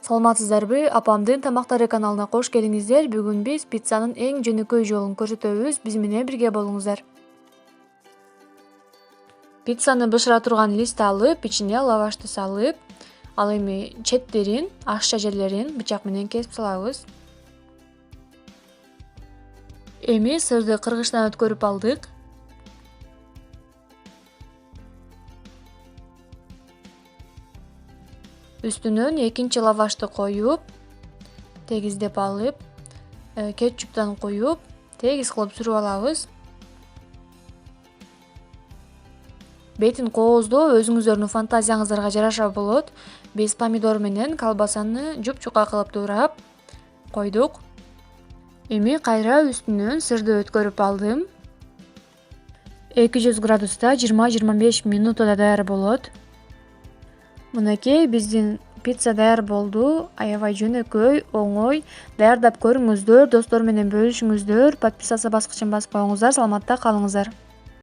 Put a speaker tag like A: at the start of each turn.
A: Саламатсыздарбы? Апамдын тамактары каналына кош келиңиздер. Бүгүн биз пиццанын эң жөнөкөй жолун көрсөтөбүз. Биз менен бирге болуңуздар. Пиццаны бышыра турган лист алып, ичине лавашты салып, ал эми четтерин, ашча жерлерин бычак менен кесип салабыз. Эми сырды кыргычтан өткөрүп алдык. Үстүнөн экинчи лавашты коюп, тегиздеп алып, кетчуптан коюп, тегиз кылып сүрүп алабыз. Бетин кооздоо өзүңүздөрдүн фантазияңыздарга жараша болот. Биз помидор менен колбасаны жупчука кылып туурап койдук. Эми кайра үстүнөн сырды өткөрүп алдым. 200 градуста 20-25 минутта даяр болот. Мынакей биздин пицца даяр болду. Аябай жөнөкөй, оңой. Даярдап көрүңүздөр, достор менен бөлүшүңүздөр. Подписаться баскычын басып коюңуздар. Саламатта калыңыздар.